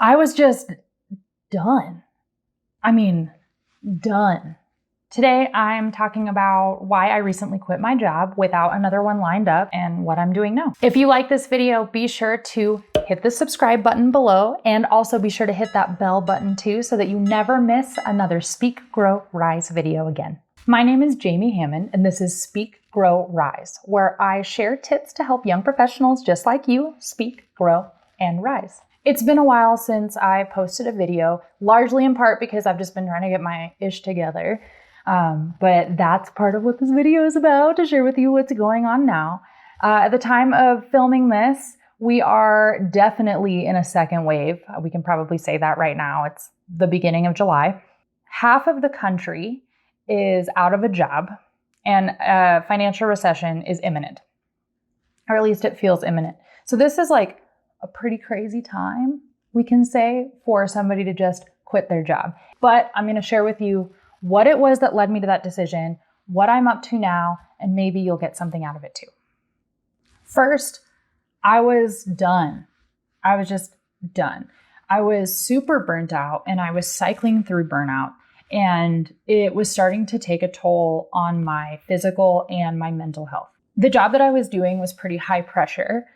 I was just done. I mean, done. Today, I'm talking about why I recently quit my job without another one lined up and what I'm doing now. If you like this video, be sure to hit the subscribe button below and also be sure to hit that bell button too so that you never miss another Speak, Grow, Rise video again. My name is Jamie Hammond and this is Speak, Grow, Rise, where I share tips to help young professionals just like you speak, grow, and rise. It's been a while since I posted a video, largely in part because I've just been trying to get my ish together. But that's part of what this video is about, to share with you what's going on now. At the time of filming this, we are definitely in a second wave. We can probably say that right now. It's the beginning of July. Half of the country is out of a job and a financial recession is imminent, or at least it feels imminent. So this is like a pretty crazy time, we can say, for somebody to just quit their job. But I'm going to share with you what it was that led me to that decision, what I'm up to now, and maybe you'll get something out of it too. First, I was done. I was just done. I was super burnt out and I was cycling through burnout, and it was starting to take a toll on my physical and my mental health. The job that I was doing was pretty high pressure.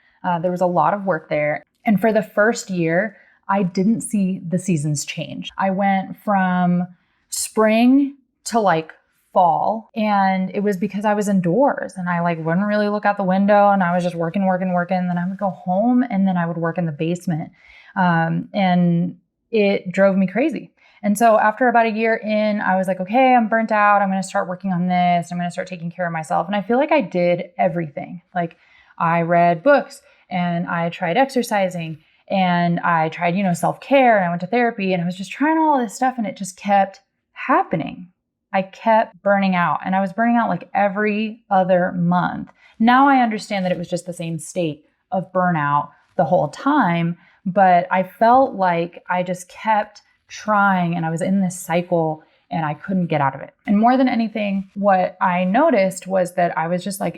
There was a lot of work there. And for the first year, I didn't see the seasons change. I went from spring to like fall, and it was because I was indoors and I wouldn't really look out the window and I was just working. And then I would go home and then I would work in the basement. And it drove me crazy. And so after about a year in, I was like, okay, I'm burnt out. I'm going to start working on this. I'm going to start taking care of myself. And I feel like I did everything. Like I read books and I tried exercising and I tried, self-care, and I went to therapy and I was just trying all this stuff, and it just kept happening. I kept burning out, and I was burning out like every other month. Now I understand that it was just the same state of burnout the whole time, but I felt like I just kept trying and I was in this cycle and I couldn't get out of it. And more than anything, what I noticed was that I was just like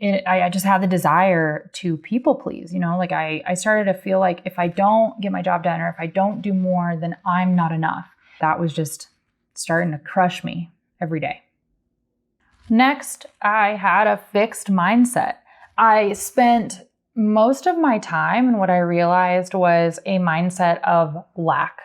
I just had the desire to people please, I started to feel like if I don't get my job done or if I don't do more, then I'm not enough. That was just starting to crush me every day. Next, I had a fixed mindset. I spent most of my time, and what I realized was a mindset of lack,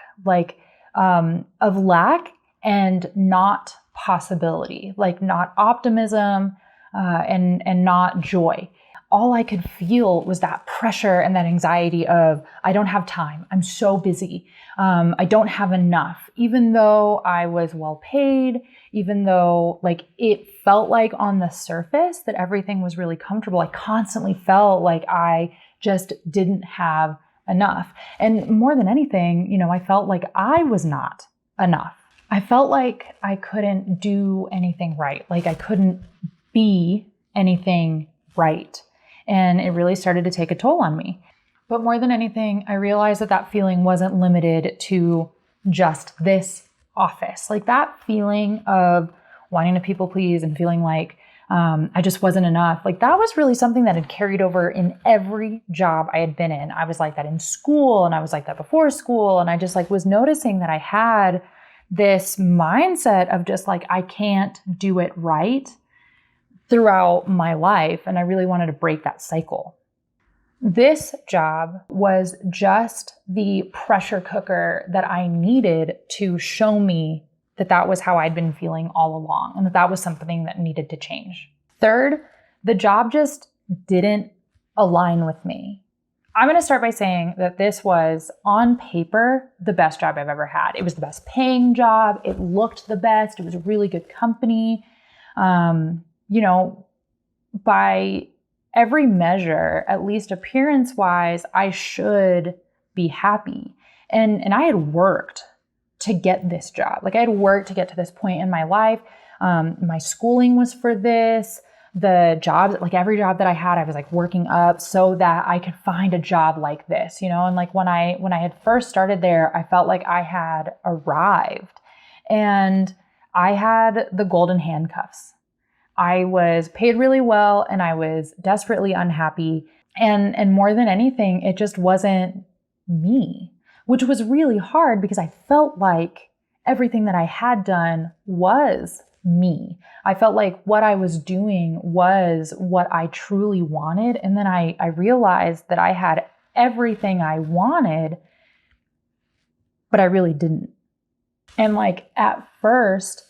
of lack and not possibility, not optimism, and not joy. All I could feel was that pressure and that anxiety of, I don't have time. I'm so busy. I don't have enough. Even though I was well paid, even though it felt like on the surface that everything was really comfortable, I constantly felt like I just didn't have enough. And more than anything, I felt like I was not enough. I felt like I couldn't do anything right. I couldn't be anything right. And it really started to take a toll on me. But more than anything, I realized that feeling wasn't limited to just this office. That feeling of wanting to people please and feeling like I just wasn't enough. That was really something that had carried over in every job I had been in. I was like that in school, and I was like that before school. And I just was noticing that I had this mindset of just I can't do it right throughout my life, and I really wanted to break that cycle. This job was just the pressure cooker that I needed to show me that was how I'd been feeling all along, and that was something that needed to change. Third, the job just didn't align with me. I'm going to start by saying that this was, on paper, the best job I've ever had. It was the best paying job. It looked the best. It was a really good company. By every measure, at least appearance-wise, I should be happy. And I had worked to get this job. I had worked to get to this point in my life. My schooling was for this. The jobs, every job that I had, I was working up so that I could find a job like this, and when I had first started there, I felt like I had arrived and I had the golden handcuffs. I was paid really well and I was desperately unhappy. And more than anything, it just wasn't me. which was really hard because I felt like everything that I had done was me. I felt like what I was doing was what I truly wanted. And then I realized that I had everything I wanted, but I really didn't. And like at first,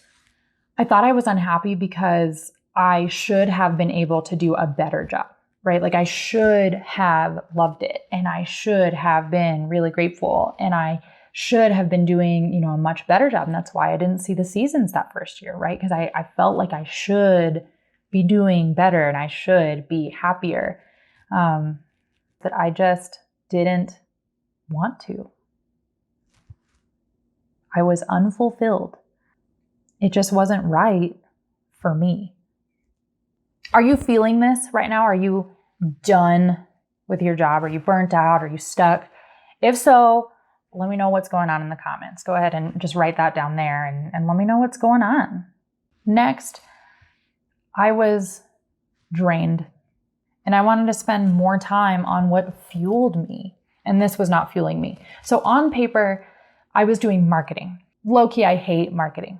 I thought I was unhappy because I should have been able to do a better job, right? Like I should have loved it and I should have been really grateful and I should have been doing, a much better job. And that's why I didn't see the seasons that first year, right? Because I felt like I should be doing better and I should be happier. That I just didn't want to. I was unfulfilled. It just wasn't right for me. Are you feeling this right now? Are you done with your job? Are you burnt out? Are you stuck? If so, let me know what's going on in the comments. Go ahead and just write that down there and let me know what's going on. Next, I was drained and I wanted to spend more time on what fueled me. And this was not fueling me. So on paper, I was doing marketing. Low-key, I hate marketing.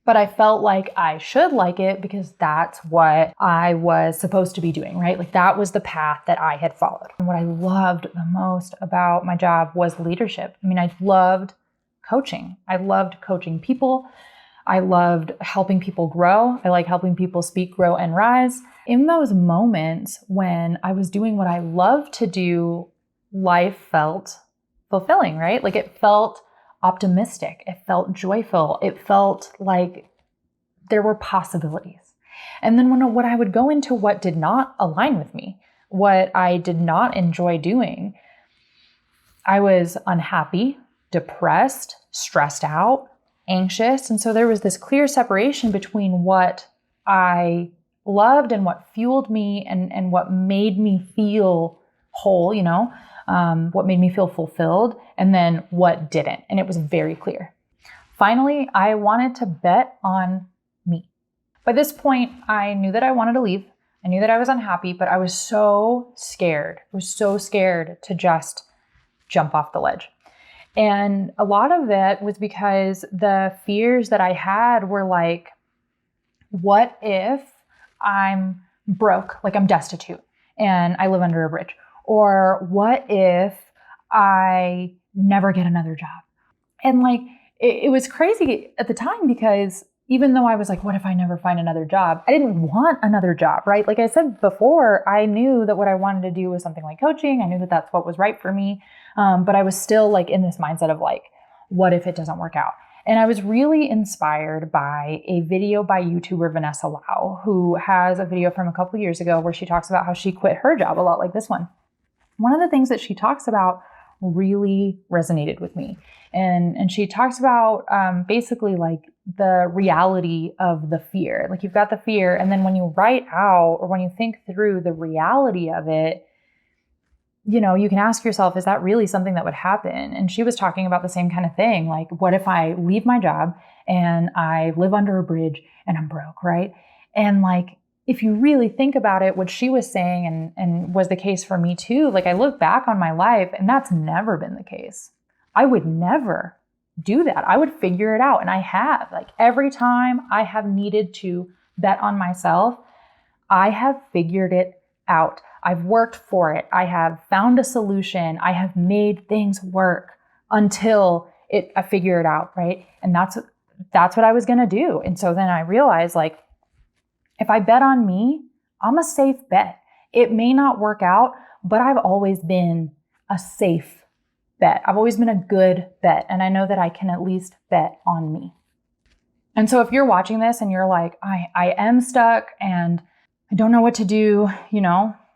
But I felt like I should like it because that's what I was supposed to be doing, right? Like that was the path that I had followed. And what I loved the most about my job was leadership. I mean, I loved coaching. I loved coaching people. I loved helping people grow. I like helping people speak, grow, and rise. In those moments when I was doing what I loved to do, life felt fulfilling, right? Like it felt optimistic. It felt joyful. It felt like there were possibilities. And then when I would go into what did not align with me, what I did not enjoy doing, I was unhappy, depressed, stressed out, anxious. And so there was this clear separation between what I loved and what fueled me and what made me feel whole, what made me feel fulfilled, and then what didn't. And it was very clear. Finally, I wanted to bet on me. By this point, I knew that I wanted to leave. I knew that I was unhappy, but I was so scared. I was so scared to just jump off the ledge. And a lot of it was because the fears that I had were like, what if I'm broke, like I'm destitute and I live under a bridge? Or what if I never get another job? And like, it was crazy at the time because even though I was like, what if I never find another job? I didn't want another job, right? Like I said before, I knew that what I wanted to do was something like coaching. I knew that that's what was right for me. But I was still like in this mindset of like, what if it doesn't work out? And I was really inspired by a video by YouTuber Vanessa Lau, who has a video from a couple years ago where she talks about how she quit her job a lot like this one. One of the things that she talks about really resonated with me. And she talks about basically like the reality of the fear. Like you've got the fear, and then when you write out or when you think through the reality of it, you can ask yourself, is that really something that would happen? And she was talking about the same kind of thing. Like, what if I leave my job and I live under a bridge and I'm broke, right? And like, if you really think about it, what she was saying and was the case for me too, like I look back on my life and that's never been the case. I would never do that. I would figure it out. And I have, like every time I have needed to bet on myself, I have figured it out. I've worked for it. I have found a solution. I have made things work until I figure it out, right? And that's what I was going to do. And so then I realized like, if I bet on me, I'm a safe bet. It may not work out, but I've always been a safe bet. I've always been a good bet. And I know that I can at least bet on me. And so if you're watching this and you're like, I am stuck and I don't know what to do,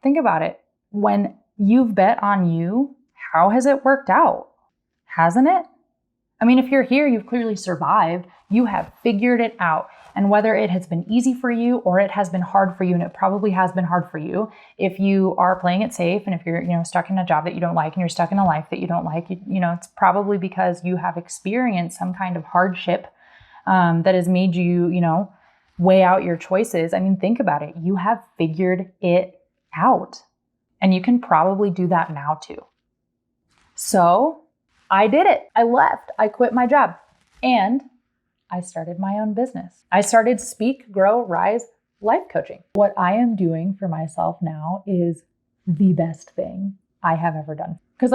think about it. When you've bet on you, how has it worked out? Hasn't it? I mean, if you're here, you've clearly survived. You have figured it out. And whether it has been easy for you or it has been hard for you, and it probably has been hard for you, if you are playing it safe and if you're, stuck in a job that you don't like and you're stuck in a life that you don't like, it's probably because you have experienced some kind of hardship that has made you, weigh out your choices. I mean, think about it. You have figured it out and you can probably do that now too. So I did it. I left. I quit my job. And I started my own business. I started Speak, Grow, Rise life coaching. What I am doing for myself now is the best thing I have ever done. Because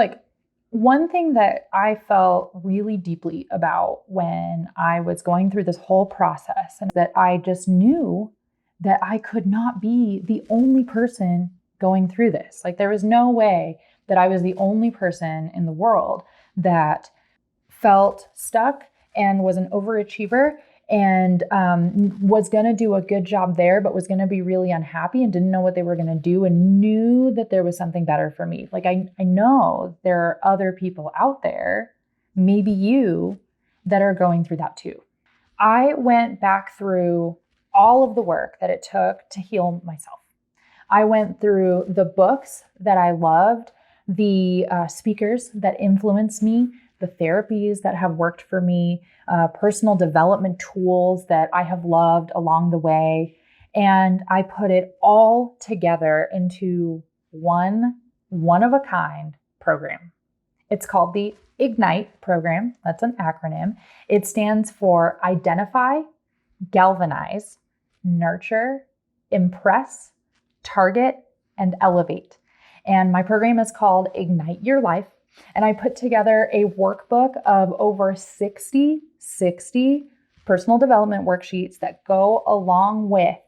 one thing that I felt really deeply about when I was going through this whole process, and that I just knew that I could not be the only person going through this. There was no way that I was the only person in the world that felt stuck and was an overachiever and was going to do a good job there, but was going to be really unhappy and didn't know what they were going to do and knew that there was something better for me. I know there are other people out there, maybe you, that are going through that too. I went back through all of the work that it took to heal myself. I went through the books that I loved, the speakers that influenced me, the therapies that have worked for me, personal development tools that I have loved along the way. And I put it all together into one of a kind program. It's called the I.G.N.I.T.E program. That's an acronym. It stands for Identify, Galvanize, Nurture, Impress, Target, and Elevate. And my program is called Ignite Your Life. And I put together a workbook of over 60 personal development worksheets that go along with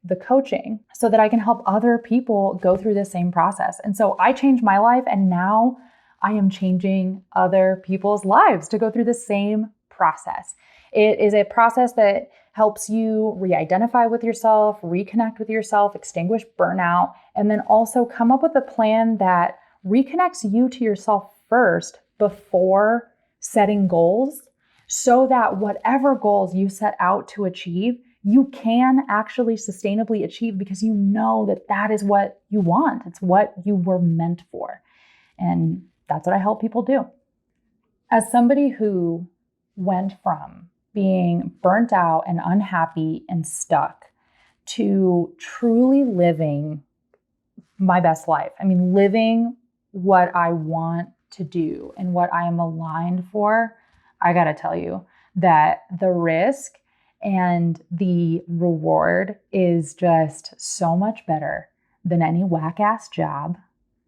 the coaching so that I can help other people go through the same process. And so I changed my life, and now I am changing other people's lives to go through the same process. It is a process that helps you re-identify with yourself, reconnect with yourself, extinguish burnout, and then also come up with a plan that reconnects you to yourself first before setting goals, so that whatever goals you set out to achieve, you can actually sustainably achieve, because you know that that is what you want. It's what you were meant for. And that's what I help people do. As somebody who went from being burnt out and unhappy and stuck to truly living my best life, living what I want to do and what I am aligned for, I gotta tell you that the risk and the reward is just so much better than any whack-ass job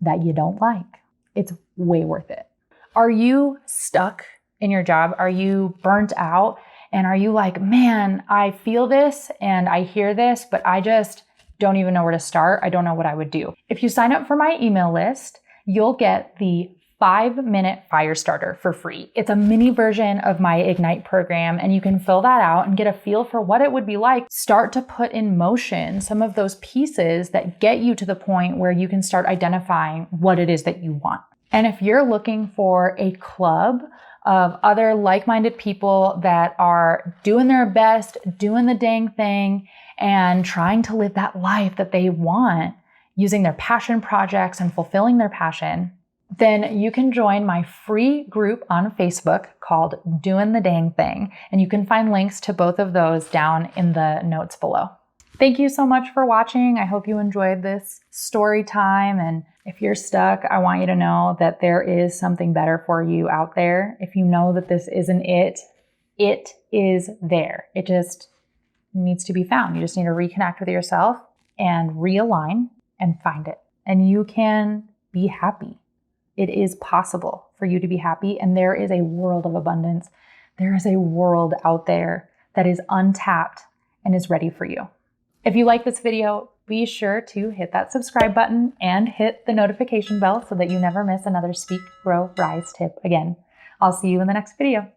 that you don't like. It's way worth it. Are you stuck in your job? Are you burnt out? And are you like, man, I feel this and I hear this, but I just don't even know where to start. I don't know what I would do. If you sign up for my email list, you'll get the 5-minute fire starter for free. It's a mini version of my I.G.N.I.T.E program, and you can fill that out and get a feel for what it would be like. Start to put in motion some of those pieces that get you to the point where you can start identifying what it is that you want. And if you're looking for a club of other like-minded people that are doing their best, doing the dang thing, and trying to live that life that they want, using their passion projects and fulfilling their passion, then you can join my free group on Facebook called Doing the Dang Thing. And you can find links to both of those down in the notes below. Thank you so much for watching. I hope you enjoyed this story time. And if you're stuck, I want you to know that there is something better for you out there. If you know that this isn't it, it is there. It just needs to be found. You just need to reconnect with yourself and realign and find it. And you can be happy. It is possible for you to be happy, and there is a world of abundance. There is a world out there that is untapped and is ready for you. If you like this video, be sure to hit that subscribe button and hit the notification bell so that you never miss another Speak, Grow, Rise tip again. I'll see you in the next video.